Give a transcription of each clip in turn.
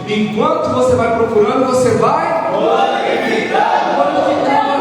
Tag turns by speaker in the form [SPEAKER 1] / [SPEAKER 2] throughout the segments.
[SPEAKER 1] Enquanto você vai procurando, você vai glorificando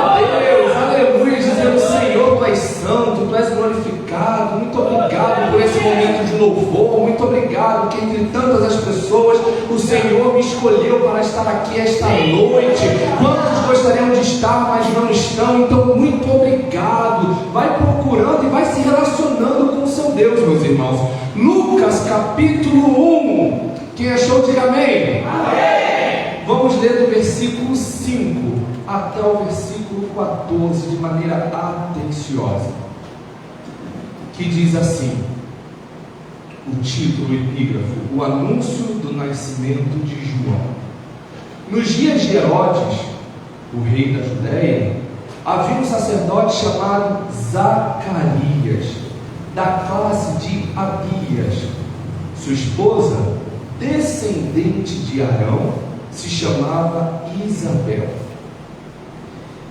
[SPEAKER 1] a Deus, aleluia, dizendo: Senhor, tu és santo, tu és glorificado. Muito obrigado por esse momento de louvor. Muito obrigado que entre tantas as pessoas o Senhor me escolheu para estar aqui esta noite. Quantos gostariam de estar, mas não estão? Então, muito obrigado. Vai procurando e vai se relacionando com o seu Deus, meus irmãos. Lucas capítulo 1. Quem achou, diga amém. Amém. Vamos ler do versículo 5 até o versículo 14 de maneira atenciosa, que diz assim: o título, o epígrafo, o anúncio do nascimento de João. Nos dias de Herodes, o rei da Judéia, havia um sacerdote chamado Zacarias, da classe de Abias. Sua esposa, descendente de Arão, se chamava Isabel.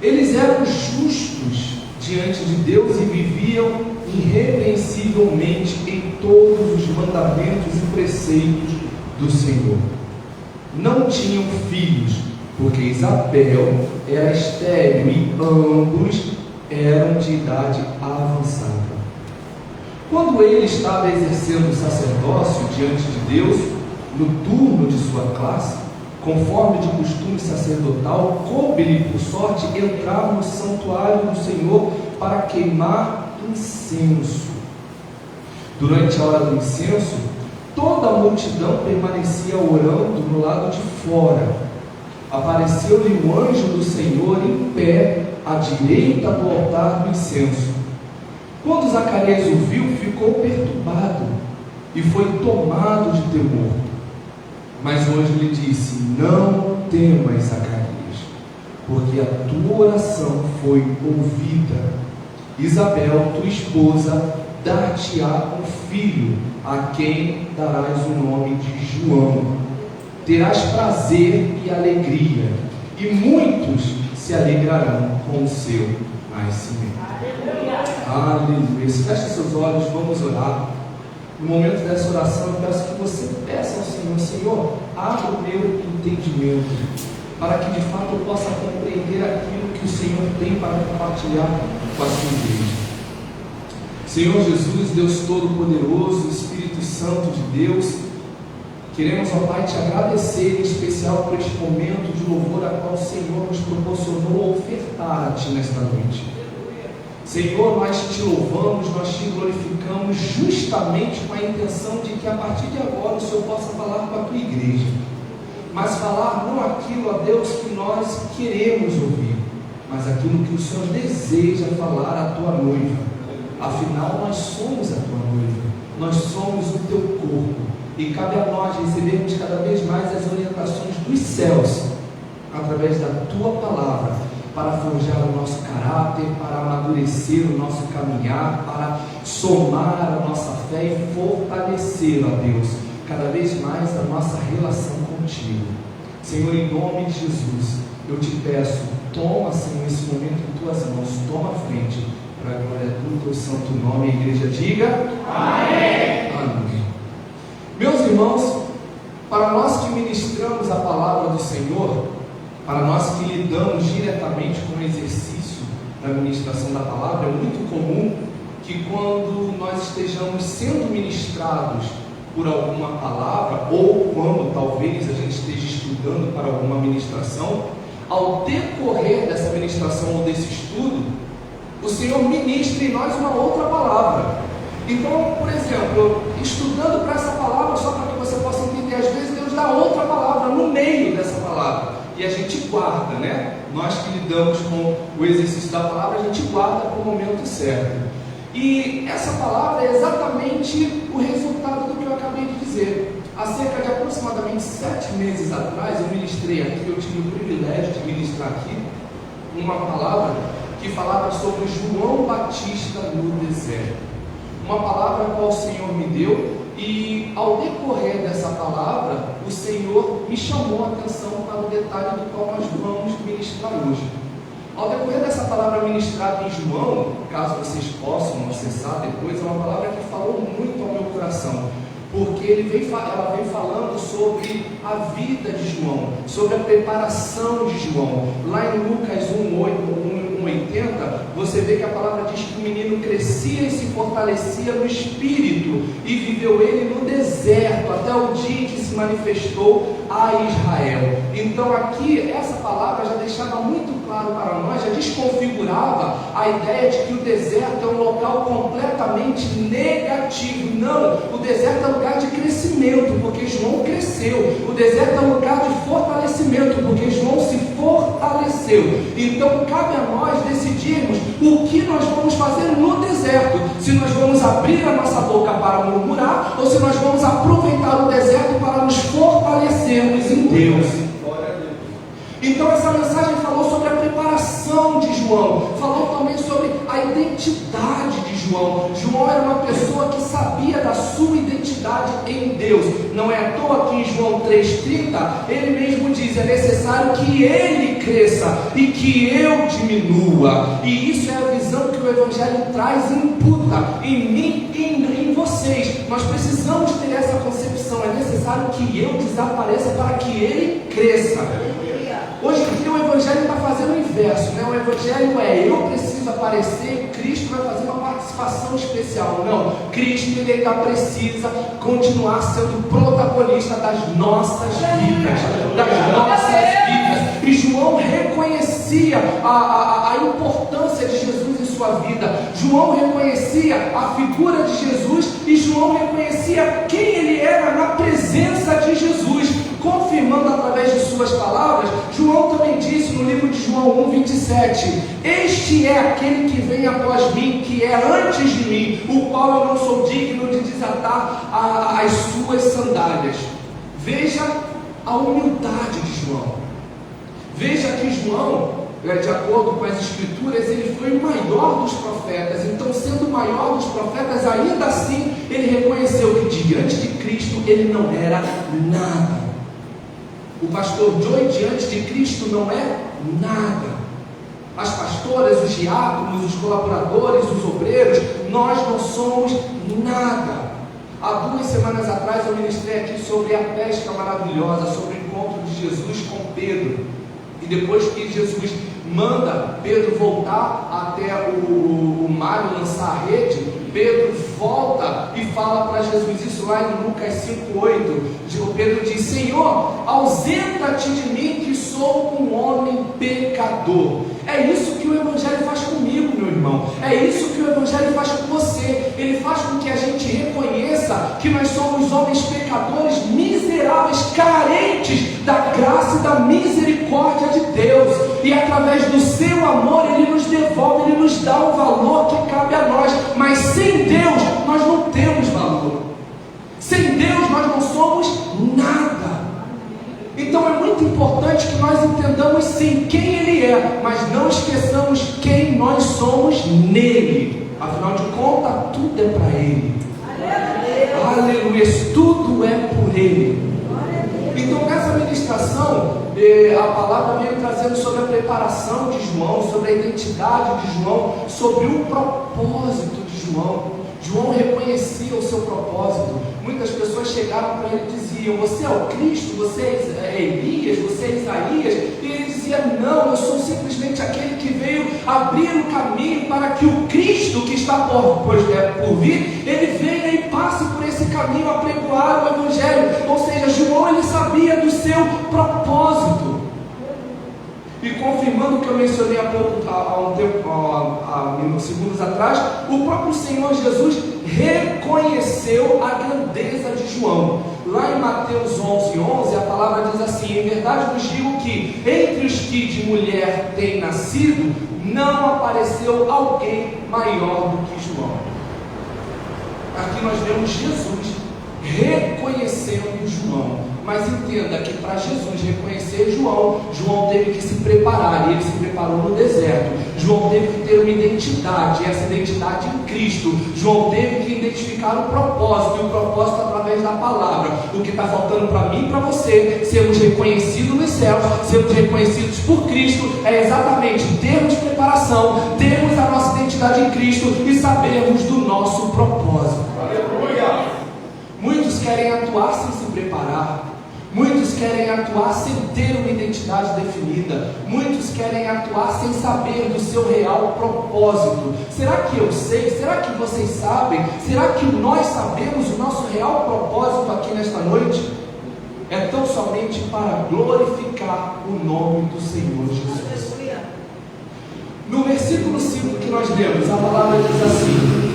[SPEAKER 1] Eles eram justos diante de Deus e viviam irrepreensivelmente em todos os mandamentos e preceitos do Senhor. Não tinham filhos, porque Isabel era estéril e ambos eram de idade avançada. Quando ele estava exercendo o sacerdócio diante de Deus, no turno de sua classe, conforme de costume sacerdotal, coube-lhe por sorte entrar no santuário do Senhor para queimar incenso. Durante a hora do incenso, toda a multidão permanecia orando no lado de fora. Apareceu-lhe um anjo do Senhor em pé à direita do altar do incenso. Quando Zacarias o viu, ficou perturbado e foi tomado de temor. Mas o anjo lhe disse: não temas, Zacarias, porque a tua oração foi ouvida. Isabel, tua esposa, dar-te-á um filho, a quem darás o nome de João. Terás prazer e alegria, e muitos se alegrarão com o seu nascimento. Aleluia. Feche seus olhos, vamos orar. No momento dessa oração, eu peço que você peça ao Senhor: Senhor, abra o meu entendimento, para que de fato eu possa compreender aquilo que o Senhor tem para compartilhar com a sua igreja. Senhor Jesus, Deus Todo-Poderoso, Espírito Santo de Deus, queremos, ó Pai, te agradecer em especial por este momento de louvor a qual o Senhor nos proporcionou ofertar a Ti nesta noite. Senhor, nós te louvamos, nós te glorificamos justamente com a intenção de que a partir de agora o Senhor possa falar com a tua igreja. mas falar não aquilo, ó Deus, que nós queremos ouvir, mas aquilo que o Senhor deseja falar à tua noiva. Afinal, nós somos a tua noiva, nós somos o teu corpo, e cabe a nós recebermos cada vez mais as orientações dos céus, através da tua palavra, para forjar o nosso caráter, para amadurecer o nosso caminhar, para somar a nossa fé e fortalecer, ó Deus, cada vez mais a nossa relação contigo. Senhor, em nome de Jesus, eu te peço, toma, Senhor, esse momento em tuas mãos, toma a frente, para a glória do teu santo nome. A igreja diga amém. Amém. Meus irmãos, para nós que ministramos a palavra do Senhor, para nós que lidamos diretamente com o exercício da ministração da palavra, é muito comum que quando nós estejamos sendo ministrados por alguma palavra, ou quando talvez a gente esteja estudando para alguma ministração, ao decorrer dessa ministração ou desse estudo, o Senhor ministra em nós uma outra palavra. Então, por exemplo, estudando para essa palavra, só para que você possa entender, às vezes Deus dá outra palavra no meio dessa palavra, e a gente guarda, né? Nós que lidamos com o exercício da palavra, a gente guarda para o momento certo. E essa palavra é exatamente o resultado do que eu acabei de dizer. Há cerca de aproximadamente 7 meses atrás, eu ministrei aqui, eu tive o privilégio de ministrar aqui uma palavra que falava sobre João Batista no deserto. Uma palavra a qual o Senhor me deu, e ao decorrer dessa palavra, o Senhor me chamou a atenção para o detalhe do qual nós vamos ministrar hoje. Ao decorrer dessa palavra ministrada em João, caso vocês possam acessar depois, é uma palavra que falou muito ao meu coração, porque ela vem falando sobre a vida de João, sobre a preparação de João. Lá em Lucas 1:80, você vê que a palavra diz que o menino crescia e se fortalecia no espírito, e viveu ele no deserto, até o dia em que se manifestou a Israel. Então aqui, essa palavra já deixava muito claro para nós, já desconfigurava a ideia de que o deserto é um local completamente negativo. Não, o deserto é lugar de crescimento, porque João cresceu. O deserto é lugar de fortalecimento, porque João se fortaleceu. Então cabe a nós decidirmos o que nós vamos fazer no deserto, se nós vamos abrir a nossa boca para murmurar, ou se nós vamos aproveitar o deserto para nos fortalecermos em Deus. Então essa mensagem falou sobre a preparação de João, falou também sobre a identidade de João. João era uma pessoa que sabia da sua identidade em Deus. Não é à toa que em João 3,30 ele mesmo diz: é necessário que ele cresça e que eu diminua. E isso é a visão que o Evangelho traz e imputa em mim e em vocês. Nós precisamos ter essa concepção. É necessário que eu desapareça para que ele cresça. Hoje em dia o Evangelho está fazendo o inverso, né? O Evangelho é: eu preciso aparecer, Cristo vai fazer uma participação especial. Não, Cristo ele ainda precisa continuar sendo protagonista das nossas vidas, E João reconhecia a importância de Jesus em sua vida. João reconhecia a figura de Jesus, e João reconhecia quem ele era na presença de Jesus. Confirmando através de suas palavras, João também disse no livro de João 1:27: este é aquele que vem após mim, que é antes de mim, o qual eu não sou digno de desatar as suas sandálias. Veja a humildade de João. Veja que João, de acordo com as escrituras, ele foi o maior dos profetas. Então, sendo o maior dos profetas, ainda assim ele reconheceu que diante de Cristo ele não era nada. O pastor Joey diante de Cristo não é nada. As pastoras, os diáconos, os colaboradores, os obreiros, nós não somos nada. Há 2 semanas atrás eu ministrei aqui sobre a pesca maravilhosa, sobre o encontro de Jesus com Pedro. E depois que Jesus manda Pedro voltar até o mar e lançar a rede, Pedro volta e fala para Jesus, isso lá em Lucas 5:8. Pedro diz: Senhor, ausenta-te de mim, que sou um homem pecador. É isso que o Evangelho faz comigo, meu irmão. É isso que o Evangelho faz com você. Ele faz com que a gente reconheça que que nós somos homens pecadores, miseráveis, carentes da graça e da misericórdia de Deus, e através do seu amor Ele nos devolve, Ele nos dá o valor que cabe a nós. Mas sem Deus nós não temos valor, sem Deus nós não somos nada. Então é muito importante que nós entendamos sim quem Ele é, mas não esqueçamos quem nós somos nele. Afinal de contas, tudo é para Ele. Aleluia, tudo é por Ele. Então nessa ministração, a palavra veio trazendo sobre a preparação de João, sobre a identidade de João, sobre o propósito de João. João reconhecia o seu propósito. Muitas pessoas chegaram para ele e diziam: você é o Cristo, você é Elias, você é Isaías. E ele dizia: não, eu sou simplesmente aquele que veio abrir o caminho para que o Cristo que está por vir, ele venha e passe por esse caminho a pregoar o Evangelho. Ou seja, João, ele sabia do seu propósito. E confirmando o que eu mencionei há uns segundos atrás, o próprio Senhor Jesus reconheceu a grandeza de João. Lá em Mateus 11:11, a palavra diz assim: em verdade vos digo que entre os que de mulher têm nascido, não apareceu alguém maior do que João. Aqui nós vemos Jesus reconhecendo João. Mas entenda que para Jesus reconhecer João, João teve que se preparar, e ele se preparou no deserto. João teve que ter uma identidade, e essa identidade em Cristo. João teve que identificar o propósito, e o propósito através da palavra. O que está faltando para mim e para você, sermos reconhecidos nos céus, sermos reconhecidos por Cristo, é exatamente termos preparação, termos a nossa identidade em Cristo e sabermos do nosso propósito. Aleluia! Muitos querem atuar sem se preparar. Muitos querem atuar sem ter uma identidade definida. Muitos querem atuar sem saber do seu real propósito. Será que eu sei? Será que vocês sabem? Será que nós sabemos o nosso real propósito aqui nesta noite? É tão somente para glorificar o nome do Senhor Jesus. No versículo 5 que nós lemos, a palavra diz assim: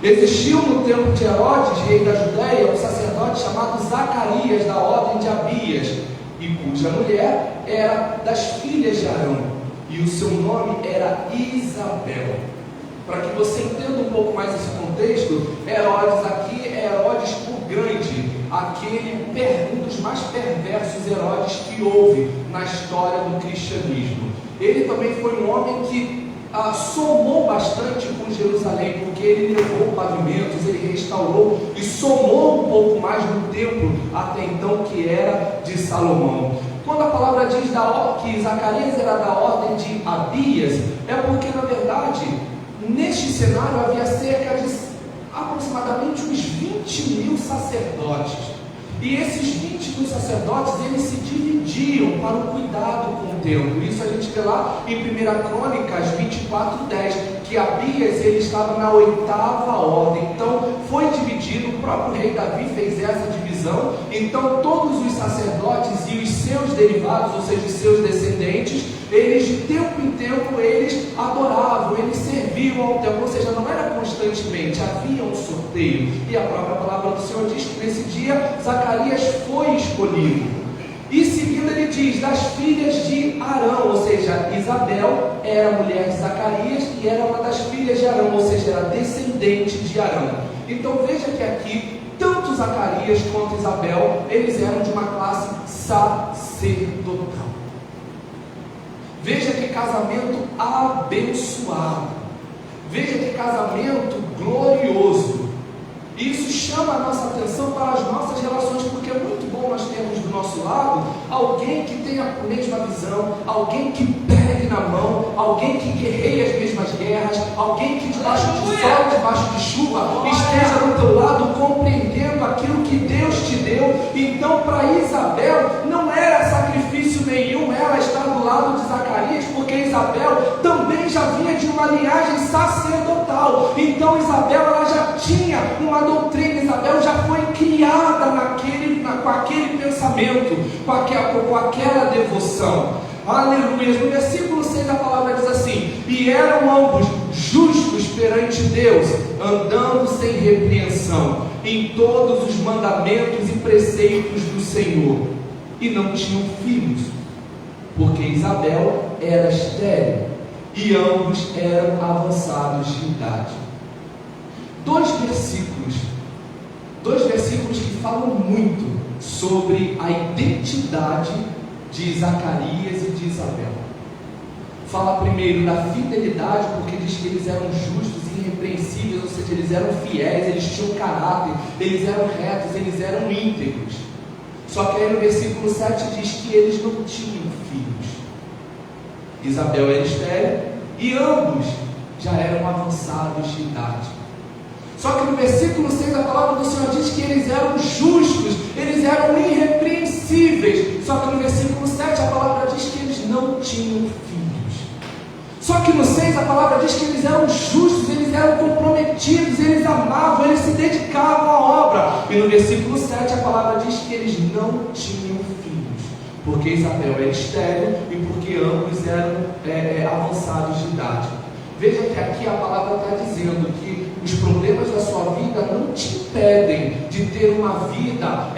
[SPEAKER 1] existiu no tempo de Herodes, rei da Judéia, um sacerdote chamado Zacarias, da ordem de Abias, e cuja mulher era das filhas de Arão, e o seu nome era Isabel. Para que você entenda um pouco mais esse contexto, Herodes aqui é Herodes o Grande, um dos mais perversos Herodes que houve na história do cristianismo. Ele também foi um homem que somou bastante com Jerusalém, porque ele levou pavimentos, ele restaurou e somou um pouco mais no templo, até então que era de Salomão. Quando a palavra diz que Zacarias era da ordem de Abias, é porque na verdade, neste cenário havia cerca de aproximadamente uns 20.000 sacerdotes. E esses 20.000 sacerdotes, eles se dividiam para o cuidado com o templo. Isso a gente vê lá em 1 Crônicas 24:10, que Abias ele estava na 8ª ordem. Então foi dividido, o próprio rei Davi fez essa divisão. Então todos os sacerdotes e os seus derivados, ou seja, os seus descendentes, eles de tempo em tempo eles adoravam, eles serviam ao templo, ou seja, não era constantemente, havia um sorteio. E a própria palavra do Senhor diz que nesse dia Zacarias foi escolhido. E seguindo ele diz, das filhas de Arão, ou seja, Isabel era mulher de Zacarias e era uma das filhas de Arão, ou seja, era descendente de Arão. Então veja que aqui, tanto Zacarias quanto Isabel, eles eram de uma classe sacerdotal. Veja que casamento abençoado. Veja que casamento glorioso. Isso chama a nossa atenção para as nossas relações, porque é muito bom nós termos do nosso lado alguém que tenha a mesma visão, alguém que pegue na mão, alguém que guerreie as mesmas guerras, alguém que debaixo de sol, debaixo de chuva, esteja do teu lado compreendendo aquilo que Deus te deu. Então para Isabel não era sacrifício nenhum ela estar do lado de Zacarias, porque Isabel também já vinha de uma linhagem sacerdotal. Então Isabel ela já tinha uma doutrina, Isabel já foi criada com aquele pensamento, com aquela devoção. Aleluia. No versículo 6 a palavra diz assim: e eram ambos justos perante Deus, andando sem repreensão. em todos os mandamentos e preceitos do Senhor, e não tinham filhos, porque Isabel era estéril, e ambos eram avançados de idade. Dois versículos que falam muito sobre a identidade de Zacarias e de Isabel. Fala primeiro da fidelidade, porque diz que eles eram justos e irrepreensíveis, ou seja, eles eram fiéis, eles tinham caráter, eles eram retos, eles eram íntegros. Só que aí no versículo 7 diz que eles não tinham filhos. Isabel era estéril e ambos já eram avançados de idade. Só que no versículo 6 a palavra do Senhor diz que eles eram justos, eles eram irrepreensíveis. Só que no versículo 7 a palavra diz que eles não tinham filhos. Só que no 6 a palavra diz que eles eram justos, eles eram comprometidos, eles amavam, eles se dedicavam à obra. E no versículo 7 a palavra diz que eles não tinham filhos, porque Isabel era estéril e porque ambos eram avançados de idade. Veja que aqui a palavra está dizendo que os problemas da sua vida não te impedem de ter uma vida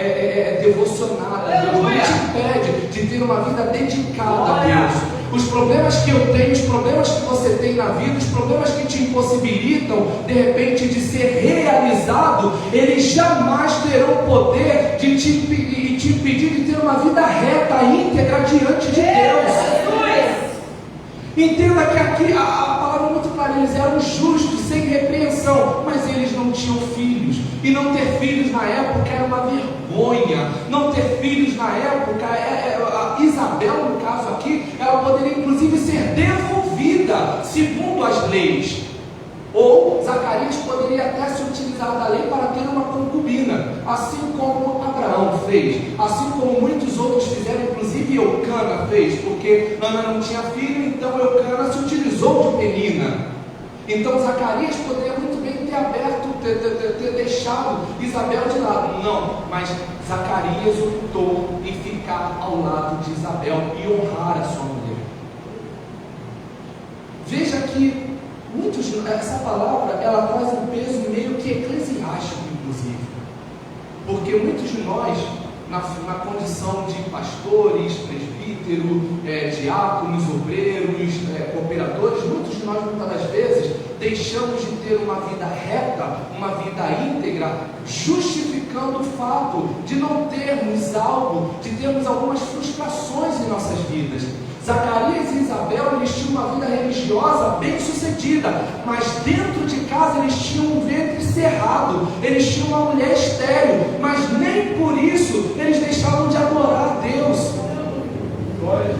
[SPEAKER 1] devocionada a Deus, não te impede de ter uma vida dedicada a Deus. Os problemas que eu tenho, os problemas que você tem na vida, os problemas que te impossibilitam de repente de ser realizado, eles jamais terão poder de te impedir de ter uma vida reta, íntegra diante de Deus. Entenda que aqui a palavra é muito clara, eles eram justos, sem repreensão, mas eles não tinham filhos. E não ter filhos na época era uma vergonha. Não ter filhos na época, Isabel no caso aqui, ela poderia inclusive ser devolvida segundo as leis. Ou Zacarias poderia até se utilizar da lei para ter uma concubina, assim como Abraão fez, assim como muitos outros fizeram, inclusive Eucana fez, porque Ana não tinha filho, então Eucana se utilizou de Penina. Então Zacarias poderia muito bem ter aberto, ter deixado Isabel de lado. Não, mas Zacarias optou em ficar ao lado de Isabel e honrar a sua mulher. Veja que essa palavra ela traz um peso meio que eclesiástico, inclusive, porque muitos de nós, na condição de pastores, presbíteros, diáconos, obreiros, cooperadores, muitos de nós muitas das vezes deixamos de ter uma vida reta, uma vida íntegra, justificando o fato de não termos algo, de termos algumas frustrações em nossas vidas. Zacarias e Isabel, eles tinham uma vida religiosa bem sucedida, mas dentro de casa eles tinham um ventre cerrado, eles tinham uma mulher estéril, mas nem por isso eles deixavam de adorar a Deus.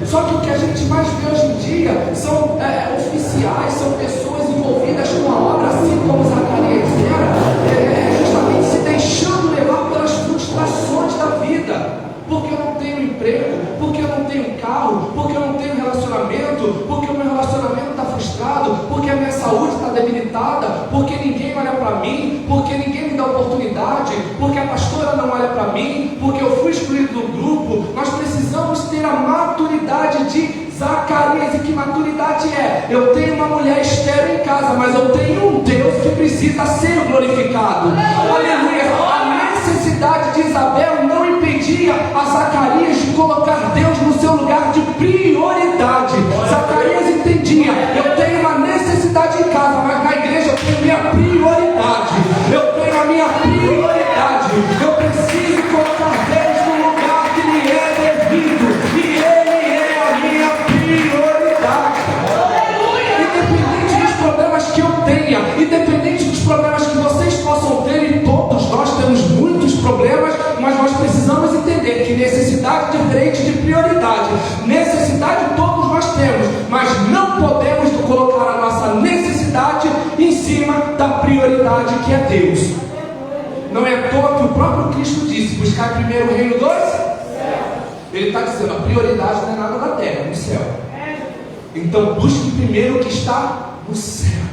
[SPEAKER 1] Só que o que a gente mais vê hoje em dia são oficiais, são pessoas envolvidas com a obra, assim como Zacarias era, justamente se deixando levar pelas frustrações da vida. Porque eu não tenho emprego, porque eu não tenho carro, porque eu não tenho relacionamento, porque o meu relacionamento está frustrado, porque a minha saúde está debilitada, porque ninguém olha para mim, porque ninguém me dá oportunidade, porque a pastora não olha para mim, porque eu fui excluído do grupo. Nós precisamos ter a maturidade de Zacarias. E que maturidade é? Eu tenho uma mulher estéril em casa, mas eu tenho um Deus que precisa ser glorificado. Aleluia! A necessidade de Isabel não impedia a Zacarias de colocar Deus no seu lugar de prioridade. Zacarias entendia: eu tenho uma necessidade em casa, mas na igreja eu tenho minha prioridade. Eu tenho a minha prioridade. Eu preciso colocar Deus no lugar que lhe é devido, e Ele é a minha prioridade. Independente dos problemas que eu tenha, independente dos problemas que vocês possam ter, e todos nós temos muitos problemas, mas nós precisamos entender que necessidade é diferente de prioridade. Necessidade todos nós temos, mas não podemos colocar a nossa necessidade em cima da prioridade que é Deus. Não é à toa que o próprio Cristo disse: buscar primeiro o reino dos céus. Ele está dizendo: a prioridade não é nada da terra, é no céu. Então busque primeiro o que está no céu.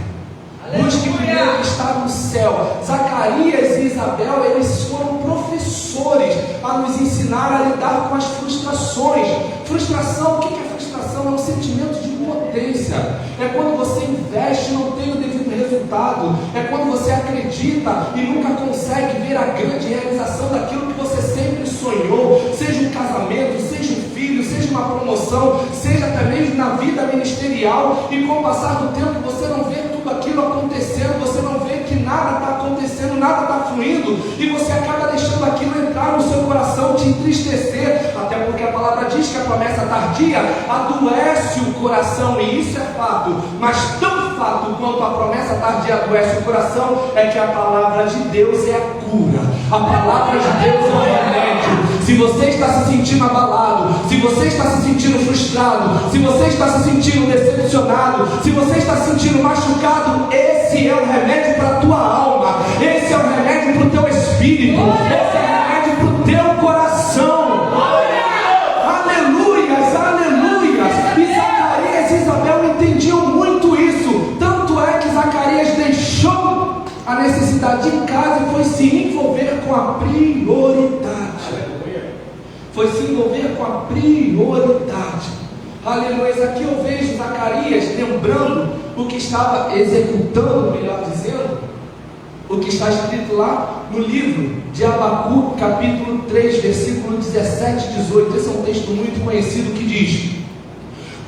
[SPEAKER 1] Busque primeiro o que está no céu. Zacarias e Isabel, eles foram professores a nos ensinar a lidar com as frustrações. Frustração, o que é frustração? É um sentimento de impotência. É quando você investe e não tem o devido resultado. resultado. É quando você acredita e nunca consegue ver a grande realização daquilo que você sempre sonhou, seja um casamento, seja um filho, seja uma promoção, seja até mesmo na vida ministerial, e com o passar do tempo você não vê tudo aquilo acontecendo, você não vê que nada está acontecendo, nada está fluindo, e você acaba deixando aquilo entrar no seu coração, te entristecer, até porque a palavra diz que a promessa tardia adoece o coração, e isso é fato, mas tão fato quanto a promessa tardia adoece o coração, é que a palavra de Deus é a cura, a palavra de Deus é o remédio. Se você está se sentindo abalado, se você está se sentindo frustrado, se você está se sentindo decepcionado, se você está se sentindo machucado, esse é o remédio para a tua alma, esse é o remédio para o teu espírito, esse é o remédio para o teu coração. Aleluias, aleluias. E Zacarias e Isabel entendiam muito isso, tanto é que Zacarias deixou a necessidade em casa e foi se envolver com a prioridade. Foi se envolver com a prioridade. Aleluia. Aqui eu vejo Zacarias lembrando o que estava executando, melhor dizendo, o que está escrito lá no livro de Abacuque, capítulo 3, versículo 17 e 18. Esse é um texto muito conhecido que diz: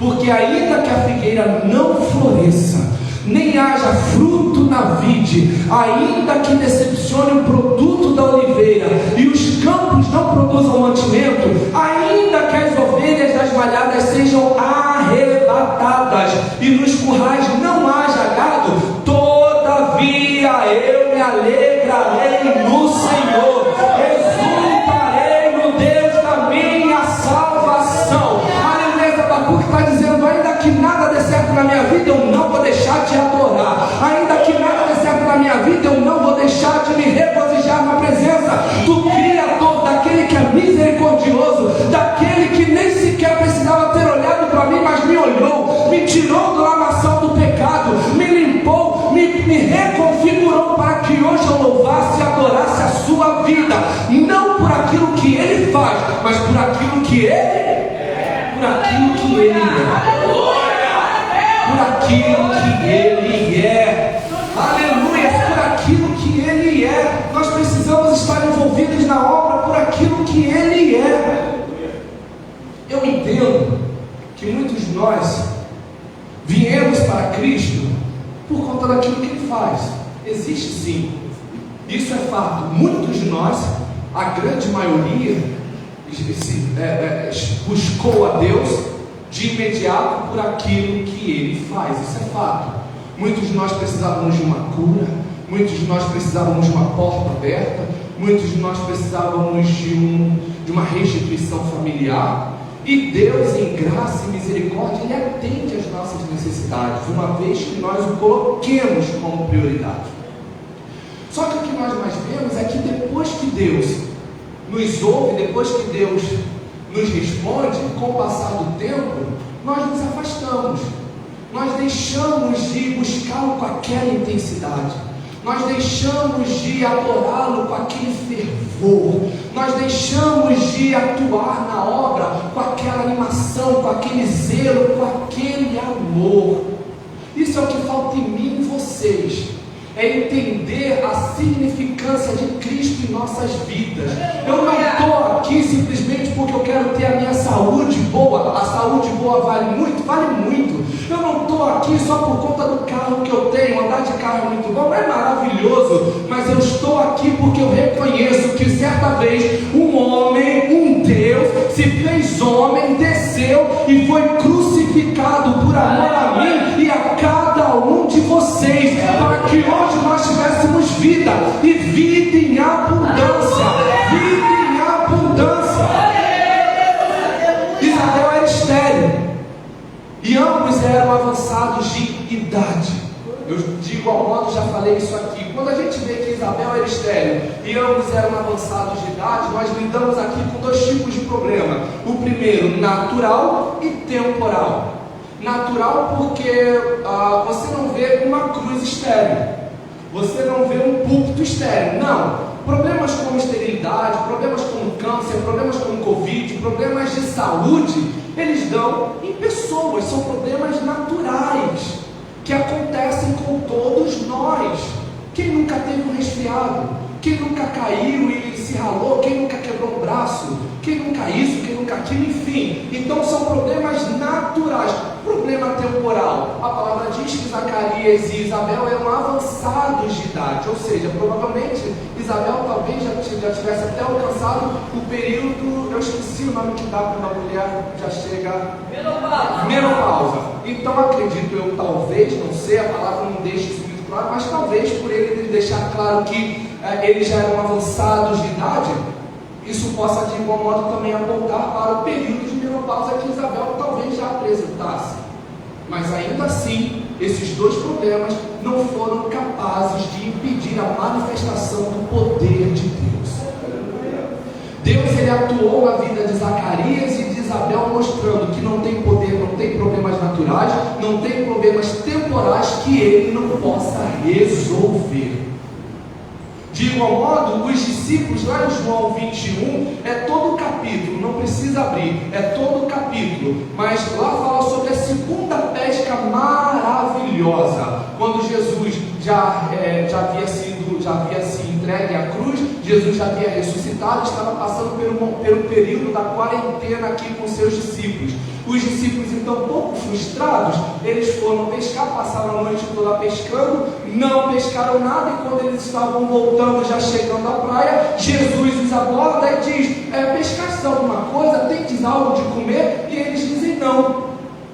[SPEAKER 1] porque ainda que a figueira não floresça, nem haja fruto na vide, ainda que decepcione o produto da oliveira, e os campos não produzam mantimento, ainda que as ovelhas das malhadas sejam arrebatadas, e nos currais não haja gado, todavia eu me alegrarei no Senhor, exultarei no Deus da minha salvação. Aleluia. Abacuque está dizendo: ainda que nada dê certo na minha vida, eu não vou deixar de adorar, ainda que nada dê certo na minha vida, eu não vou deixar de me regozijar na presença do Criador, daquele que é misericordioso, daquele que nem sequer precisava ter olhado para mim, mas me olhou, me tirou da lamação do pecado, me limpou, me reconfigurou para que hoje eu louvasse e adorasse a sua vida, não por aquilo que Ele faz, mas por aquilo que Ele é, por aquilo que Ele é, por aquilo que Ele é, aleluia, por aquilo que Ele é. Nós precisamos estar envolvidos na obra por aquilo que Ele é. Eu entendo que muitos de nós viemos para Cristo por conta daquilo que Ele faz. Existe sim, isso é fato. Muitos de nós, a grande maioria, buscou a Deus de imediato por aquilo que Ele faz, isso é fato. Muitos de nós precisávamos de uma cura, muitos de nós precisávamos de uma porta aberta, muitos de nós precisávamos de uma restituição familiar, e Deus, em graça e misericórdia, Ele atende às nossas necessidades, uma vez que nós o coloquemos como prioridade. Só que o que nós mais vemos é que depois que Deus nos ouve, depois que Deus nos responde, com o passar do tempo, nós nos afastamos, nós deixamos de buscá-lo com aquela intensidade, nós deixamos de adorá-lo com aquele fervor, nós deixamos de atuar na obra com aquela animação, com aquele zelo, com aquele amor. Isso é o que falta em mim e em vocês, é entender a significância de Cristo em nossas vidas. Eu não estou aqui simplesmente porque eu quero ter a minha saúde boa. A saúde boa vale muito? Vale muito. Eu não estou aqui só por conta do carro que eu tenho. Andar de carro é muito bom, é maravilhoso, mas eu estou aqui porque eu reconheço que certa vez um homem, um Deus, se fez homem, desceu e foi crucificado por amor a mim e a cada um de vocês, para que hoje nós tivéssemos vida, e vida em abundância, vida em abundância. Isabel era estéril, e ambos eram avançados de idade. Eu de igual modo já falei isso aqui. Quando a gente vê que Isabel era estéril e ambos eram avançados de idade, nós lidamos aqui com dois tipos de problema. O primeiro, natural e temporal. Natural porque você não vê uma cruz estéril, você não vê um púlpito estéril, não. Problemas como esterilidade, problemas como câncer, problemas como Covid, problemas de saúde, eles dão em pessoas, são problemas naturais que acontecem com o todos nós. Quem nunca teve um resfriado? Quem nunca caiu e se ralou? Quem nunca quebrou um braço? Quem nunca isso? Quem nunca aquilo? Enfim. Então são problemas naturais. Problema temporal. A palavra diz que Zacarias e Isabel eram avançados de idade. Ou seja, provavelmente Isabel talvez já tivesse até alcançado o período, eu esqueci o nome que dá quando a mulher já chega... Menopausa. Então acredito eu, talvez, não sei, a palavra não deixa isso muito claro, mas talvez por ele deixar claro que eles já eram avançados de idade, isso possa de igual modo também apontar para o período de menopausa que Isabel talvez já apresentasse. Mas ainda assim, esses dois problemas não foram capazes de impedir a manifestação do poder de Deus. Deus, ele atuou na vida de Zacarias e de Isabel, mostrando que não tem poder, não tem problemas naturais, não tem problemas temporais que ele não possa resolver. De igual modo, os discípulos, lá em João 21, é todo o capítulo, não precisa abrir, é todo o capítulo, mas lá fala sobre a segunda pesca maravilhosa, quando Jesus já havia se entregue à cruz, Jesus já havia ressuscitado, estava passando pelo período da quarentena aqui com seus discípulos. Os discípulos, então, um pouco frustrados, eles foram pescar, passaram a noite toda pescando, não pescaram nada, e quando eles estavam voltando, já chegando à praia, Jesus os aborda e diz: pescaste alguma coisa? Tendes algo de comer? E eles dizem não.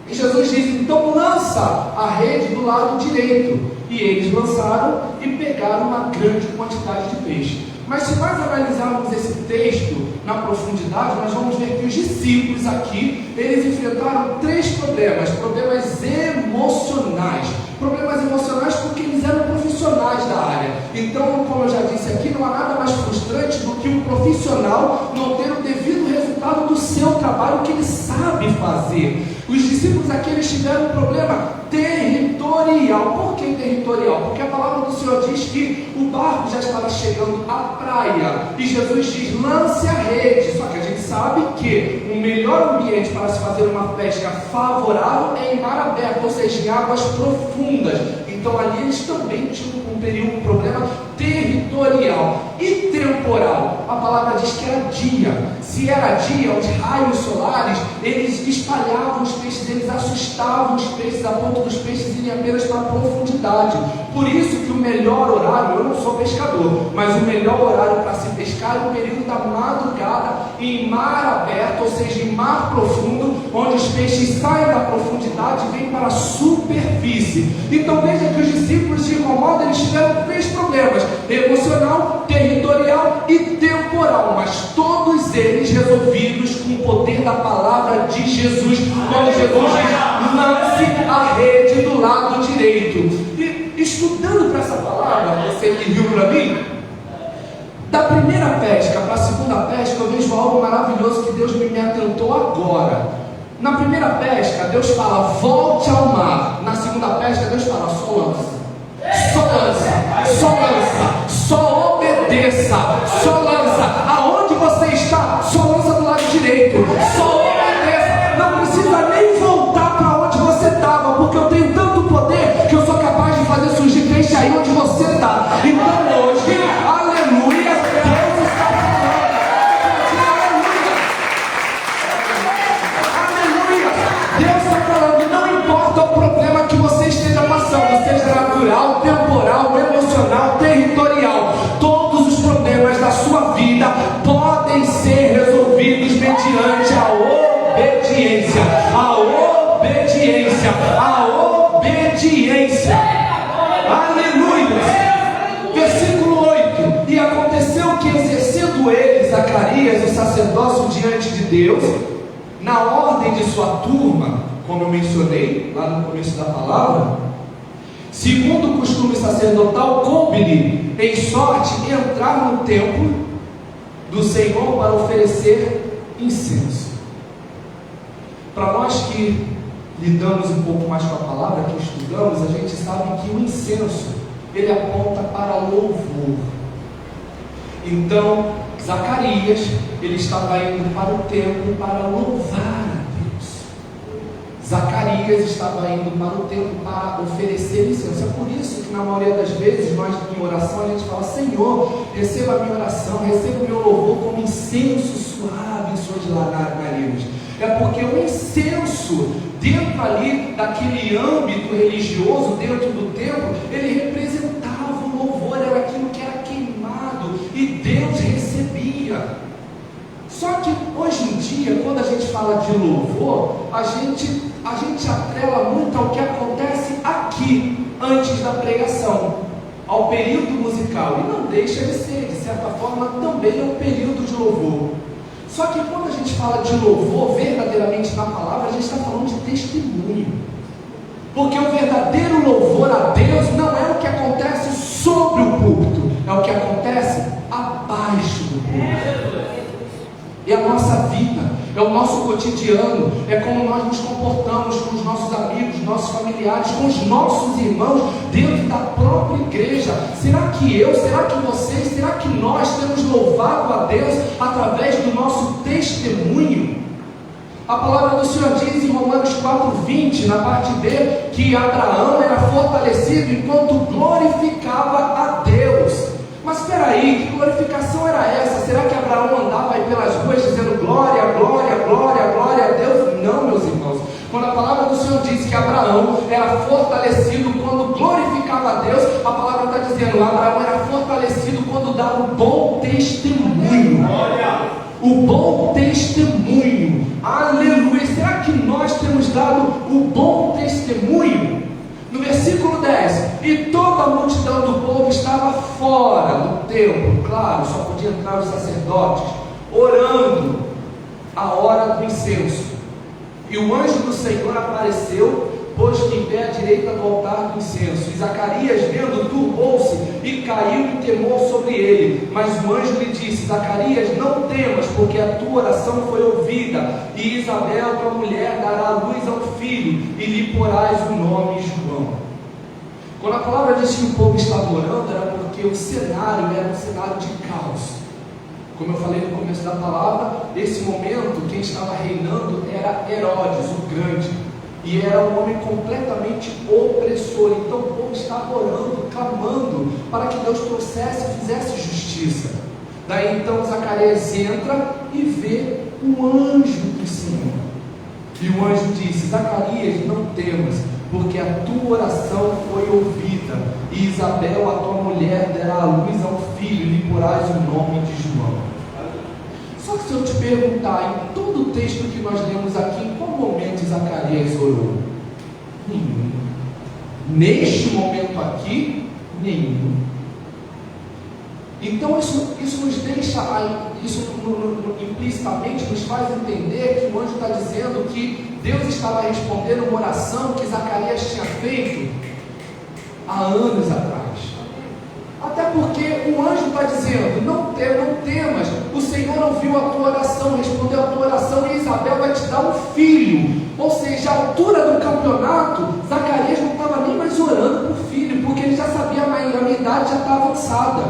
[SPEAKER 1] E Jesus diz: então lança a rede do lado direito. E eles lançaram e pegaram uma grande quantidade de peixe. Mas se nós analisarmos esse texto na profundidade, nós vamos ver que os discípulos aqui, eles enfrentaram três problemas emocionais. Problemas emocionais porque eles eram profissionais da área. Então, como eu já disse aqui, não há nada mais frustrante do que um profissional não ter o devido resultado do seu trabalho que ele sabe fazer. Os discípulos aqui, eles tiveram um problema territorial. Por que territorial? Porque a palavra do Senhor diz que o barco já estava chegando à praia e Jesus diz: lance a rede. Só que a gente sabe que o melhor ambiente para se fazer uma pesca favorável é em mar aberto, ou seja, em águas profundas. Então ali eles também tinham um problema territorial e temporal. A palavra diz que era dia. Se era dia, os raios solares, eles espalhavam os peixes, eles assustavam os peixes a ponto dos peixes irem apenas para a profundidade. Por isso que o melhor horário, eu não sou pescador, mas o melhor horário para se pescar é o período da madrugada em mar aberto, ou seja, em mar profundo, onde os peixes saem da profundidade e vêm para a superfície. Então veja que os discípulos, de igual modo, eles tiveram três problemas: emocional, territorial e temporal, mas todos eles resolvidos com o poder da palavra de Jesus, quando Jesus diz: lance a rede do lado direito. E estudando para essa palavra, você que riu para mim, da primeira pesca para a segunda pesca, eu vejo algo maravilhoso que Deus me atentou agora. Na primeira pesca, Deus fala: volte ao mar. Na segunda pesca, Deus fala: só lança. Só lança, só lança, só obedeça, só lança. Aonde você está, só lança do lado direito, só obedeça. Não precisa nem voltar para onde você estava, porque eu tenho tanto poder que eu sou capaz de fazer surgir peixe aí onde você está. Então hoje, aleluia, Deus está falando. Aleluia, Deus está falando. Não importa o problema que você esteja passando, seja natural, temporal, emocional, territorial, todos os problemas da sua vida podem ser resolvidos mediante a obediência. A obediência, a obediência. Aleluia. Versículo 8: e aconteceu que, exercendo ele, Zacarias, o sacerdócio diante de Deus, na ordem de sua turma, como eu mencionei lá no começo da palavra, segundo o costume sacerdotal, coube-lhe em sorte entrar no templo do Senhor para oferecer incenso. Para nós que lidamos um pouco mais com a palavra, que estudamos, a gente sabe que o incenso, ele aponta para louvor. Então, Zacarias, ele estava indo para o templo para louvar a Deus. Zacarias estava indo para o templo para oferecer incenso. É por isso que na maioria das vezes nós em oração a gente fala: Senhor, receba a minha oração, receba o meu louvor como incenso suave em suas narinas. É porque o incenso, dentro ali daquele âmbito religioso, dentro do templo, ele representava o louvor, era aquilo que era queimado e Deus recebia. Só que hoje em dia, quando a gente fala de louvor, a gente atrela muito ao que acontece aqui, antes da pregação, ao período musical, e não deixa de ser, de certa forma, também é um período de louvor. Só que quando a gente fala de louvor, verdadeiramente na palavra, a gente está falando de testemunho, porque o verdadeiro louvor a Deus não é o que acontece sobre o púlpito, é o que acontece abaixo do púlpito. É a nossa vida, é o nosso cotidiano, é como nós nos comportamos com os nossos amigos, nossos familiares, com os nossos irmãos dentro da própria igreja. Será que eu, será que vocês, será que nós temos louvado a Deus através do nosso testemunho? A palavra do Senhor diz em Romanos 4:20, na parte B, que Abraão era fortalecido enquanto glorificava a Deus. Mas espera aí, que glorificação era essa? Será que Abraão andava aí pelas ruas dizendo glória, glória, glória, glória a Deus? Não, meus irmãos. Quando a palavra do Senhor diz que Abraão era fortalecido quando glorificava a Deus, a palavra está dizendo: Abraão era fortalecido quando dava o bom testemunho. O bom testemunho. Aleluia. Será que nós temos dado o bom testemunho? No versículo 10, e toda a multidão do povo estava fora do templo, claro, só podia entrar os sacerdotes, orando a hora do incenso. E o anjo do Senhor apareceu, posto em pé à direita do altar do incenso. E Zacarias, vendo, turbou-se e caiu em temor sobre ele. Mas o anjo lhe disse: Zacarias, não temas, porque a tua oração foi ouvida, e Isabel, tua mulher, dará à luz a um filho, e lhe porás o nome João. Quando a palavra diz que o povo estava orando, era porque o cenário era um cenário de caos. Como eu falei no começo da palavra, nesse momento quem estava reinando era Herodes, o grande, e era um homem completamente opressor. Então o povo estava orando, clamando para que Deus trouxesse e fizesse justiça. Daí então Zacarias entra e vê o anjo do Senhor. E o anjo disse: Zacarias, não temas, porque a tua oração foi ouvida, e Isabel, a tua mulher, dará à luz a um filho, e lhe porás o nome de João. Só que se eu te perguntar, em todo o texto que nós lemos aqui, em qual momento Zacarias orou? Nenhum. Neste momento aqui, nenhum. Então isso nos deixa, implicitamente nos faz entender que o anjo está dizendo que Deus estava respondendo uma oração que Zacarias tinha feito há anos atrás. Até porque o anjo está dizendo: não temas, o Senhor ouviu a tua oração, respondeu a tua oração, e Isabel vai te dar um filho. Ou seja, à altura do campeonato, Zacarias não estava nem mais orando por filho, porque ele já sabia: a minha idade já está avançada,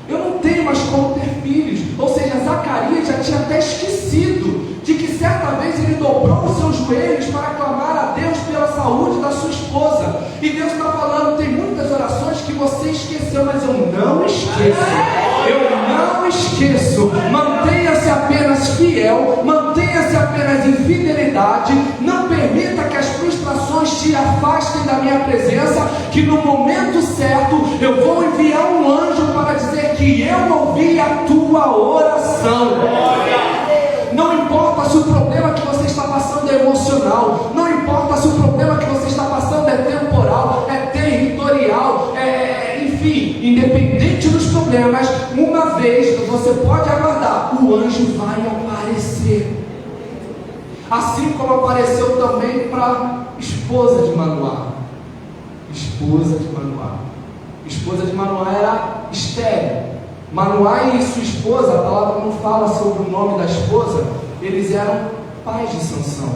[SPEAKER 1] eu não tenho mais como ter filhos. Ou seja, Zacarias já tinha até esquecido de que certa vez ele dobrou os seus joelhos para clamar a Deus pela saúde da sua esposa. E Deus está falando: tem muitas orações que você esqueceu, mas eu não esqueço. Eu não esqueço. Mantenha-se apenas fiel, mantenha-se apenas em fidelidade. Não permita que as frustrações te afastem da minha presença, que no momento certo eu vou enviar um anjo para dizer que eu ouvi a tua oração. Não importa se o problema que você está passando é emocional, não importa se o problema que você está passando é temporal, é territorial, enfim, independente dos problemas, uma vez você pode aguardar, o anjo vai aparecer. Assim como apareceu também para a esposa de Manoá. Esposa de Manoá. Esposa de Manoá era estéril. Manoá e sua esposa, a palavra não fala sobre o nome da esposa, eles eram pais de Sansão.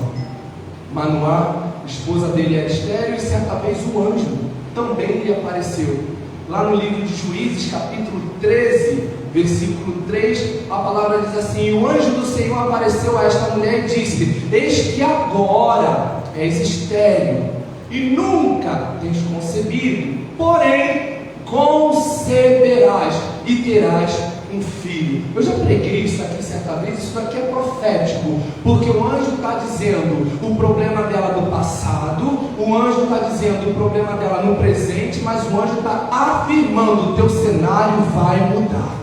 [SPEAKER 1] Manoá, a esposa dele era estéril, e certa vez o anjo também lhe apareceu. Lá no livro de Juízes, capítulo 13, versículo 3, a palavra diz assim: e o anjo do Senhor apareceu a esta mulher e disse: eis que agora és estéril e nunca tens concebido, porém conceberás e terás um filho. Eu já preguei isso aqui certa vez. Isso daqui é profético, porque o anjo está dizendo o problema dela do passado, o anjo está dizendo o problema dela no presente, mas o anjo está afirmando: o teu cenário vai mudar.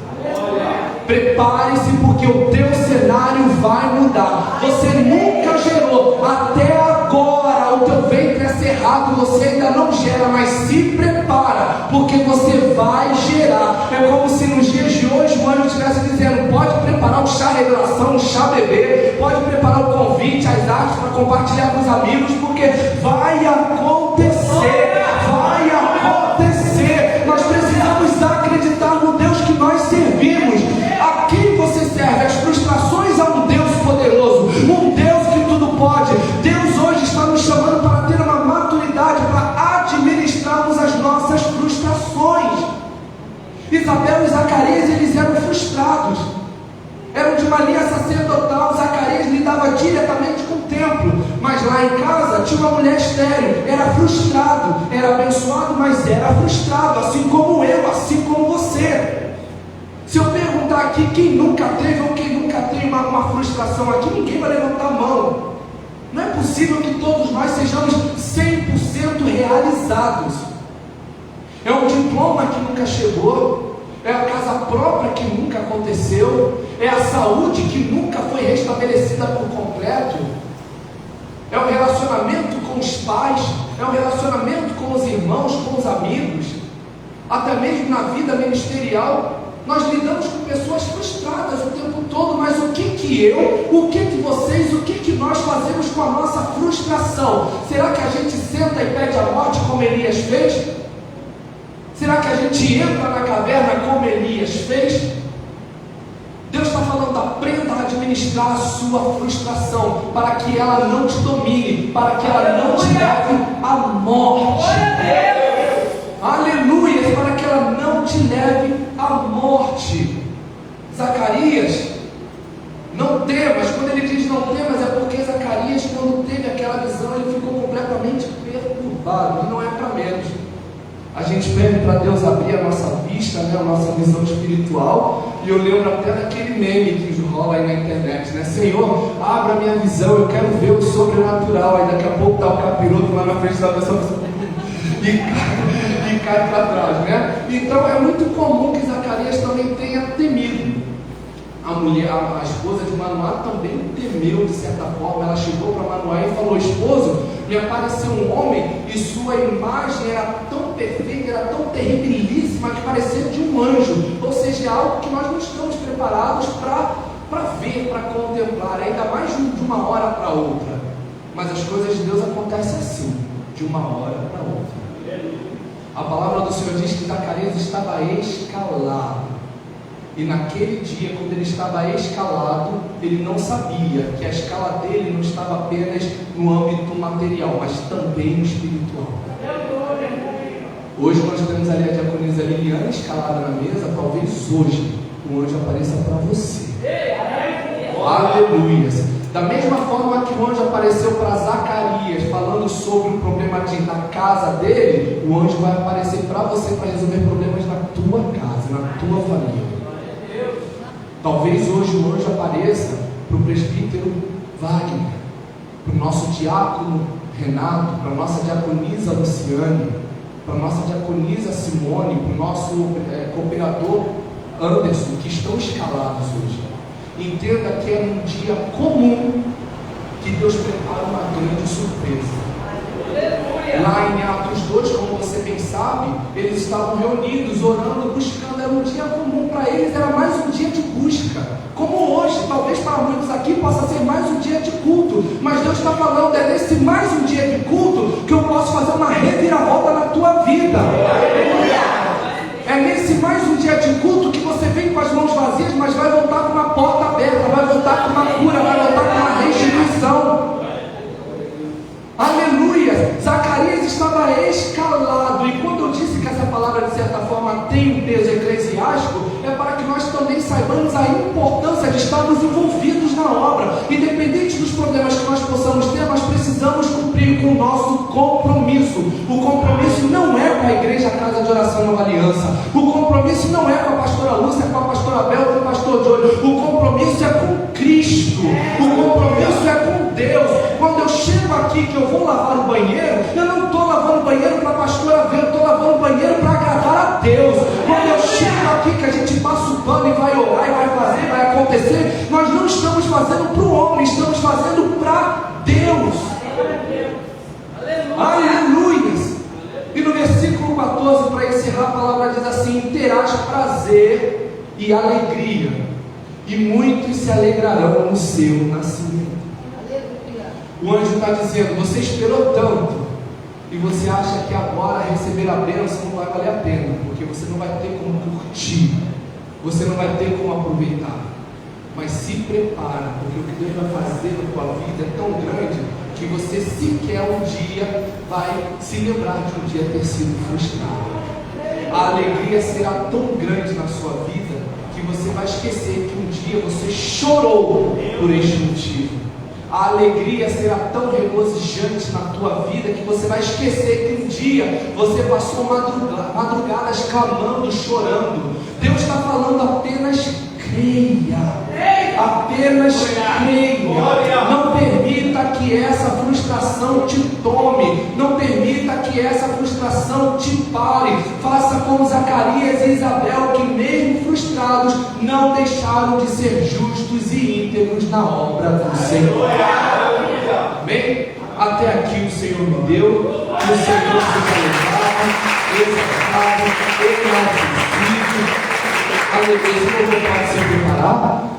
[SPEAKER 1] Prepare-se, porque o teu cenário vai mudar. Você nunca gerou, até agora o teu ventre é cerrado, você ainda não gera, mas se prepara, porque você vai gerar. É como se nos dias de hoje o anjo estivesse dizendo: pode preparar o chá revelação, o chá bebê, pode preparar o convite, as artes para compartilhar com os amigos, porque vai acontecer, vai acontecer. Nós precisamos acreditar no Deus que nós servimos. A quem você serve? As frustrações a um Deus poderoso, um Deus que tudo pode. Deus hoje está nos chamando para ter uma maturidade, para administrarmos as nossas frustrações. Isabel e Zacarias, eles eram frustrados, eram de uma linha sacerdotal. Zacarias lidava diretamente com o templo, mas lá em casa tinha uma mulher estéril, era frustrado, era abençoado, mas era frustrado, assim como eu, assim como você. Se eu perguntar aqui quem nunca teve ou quem nunca tem uma frustração aqui, ninguém vai levantar a mão. Não é possível que todos nós sejamos 100% realizados. É um diploma que nunca chegou, é a casa própria que nunca aconteceu, é a saúde que nunca foi restabelecida por completo, é o relacionamento com os pais, é o relacionamento com os irmãos, com os amigos, até mesmo na vida ministerial. Nós lidamos com pessoas frustradas o tempo todo, mas o que eu, o que vocês, o que nós fazemos com a nossa frustração? Será que a gente senta e pede a morte como Elias fez? Será que a gente entra na caverna como Elias fez? Deus está falando: aprenda a administrar a sua frustração, para que ela não te domine, para que ela não te leve à morte. Aleluia! Para que ela não te leve à morte. Zacarias, não temas. Quando ele diz não temas, é porque Zacarias, quando teve aquela visão, ele ficou completamente perturbado. E não é para menos. A gente pede para Deus abrir a nossa vista, né, a nossa visão espiritual. E eu lembro até daquele meme que rola aí na internet, né? Senhor, abra minha visão, eu quero ver o sobrenatural. Aí daqui a pouco está o capiroto lá na frente da pessoa e cai para trás, né? Então é muito comum que Zacarias também tenha temido. A mulher, a esposa de Manoá também temeu de certa forma. Ela chegou para Manoá e falou: esposo, me apareceu um homem e sua imagem era tão perfeita, era tão terribilíssima que parecia de um anjo. Ou seja, é algo que nós não estamos preparados para ver, para contemplar, ainda mais de uma hora para outra. Mas as coisas de Deus acontecem assim, de uma hora para outra. A palavra do Senhor diz que Zacarias estava escalado. E naquele dia, quando ele estava escalado, ele não sabia que a escala dele não estava apenas no âmbito material, mas também no espiritual. Hoje nós temos ali a diaconisa Liliana escalada na mesa. Talvez hoje o anjo apareça para você. Aleluia! Da mesma forma que o anjo apareceu para Zacarias, falando sobre o problema da casa dele, o anjo vai aparecer para você para resolver problemas na tua casa, na tua família. Talvez hoje o anjo apareça para o presbítero Wagner, para o nosso diácono Renato, para a nossa diaconisa Luciane, para a nossa diaconisa Simone, para o nosso cooperador Anderson, que estão escalados hoje. Entenda que é um dia comum que Deus prepara uma grande surpresa. Lá em Atos 2, como você bem sabe, eles estavam reunidos, orando, buscando. Era um dia comum para eles, era mais um dia de busca. Como hoje, talvez para muitos aqui possa ser mais um dia de culto, mas Deus está falando: é nesse mais um dia de culto que eu posso fazer uma reviravolta na tua vida. É nesse mais um dia de culto que você vem com as mãos vazias, mas vai voltar com uma porta aberta, vai voltar com uma cura, vai voltar com uma restituição. Aleluia! Zacarias estava escalado. E quando eu disse que essa palavra de certa forma tem um peso eclesiástico, é para que nós também saibamos a importância de estarmos envolvidos na obra. Independente dos problemas que nós possamos ter, nós precisamos cumprir compromisso. O compromisso não é com a igreja Casa de Oração Nova Aliança. O compromisso não é com a pastora Lúcia, com a pastora Bel, com o pastor Júlio. O compromisso é com Cristo. O compromisso é com Deus. Quando eu chego aqui que eu vou lavar o banheiro, eu não estou lavando o banheiro para a pastora ver, eu estou lavando o banheiro para agradar a Deus. Quando eu chego aqui que a gente passa o pano e vai orar e vai fazer, vai acontecer, nós não estamos fazendo para o homem, estamos fazendo para Deus. Aleluia! E no versículo 14, para encerrar, a palavra diz assim: terás prazer e alegria, e muitos se alegrarão no seu nascimento. O anjo está dizendo: você esperou tanto, e você acha que agora receber a bênção não vai valer a pena, porque você não vai ter como curtir, você não vai ter como aproveitar. Mas se prepara, porque o que Deus vai fazer na tua vida é tão grande que você sequer um dia vai se lembrar de um dia ter sido frustrado. A alegria será tão grande na sua vida que você vai esquecer que um dia você chorou por este motivo. A alegria será tão regozijante na tua vida que você vai esquecer que um dia você passou madrugadas clamando, chorando. Deus está falando: apenas creia. Apenas creia. Não permita que essa frustração te tome. Não permita que essa frustração te pare. Faça como Zacarias e Isabel, que mesmo frustrados não deixaram de ser justos e íntegros na obra do Senhor. Amém? Até aqui o Senhor me deu. Que o Senhor seja levado, exaltado, enaltecido. Aleluia. Você não pode se preparar?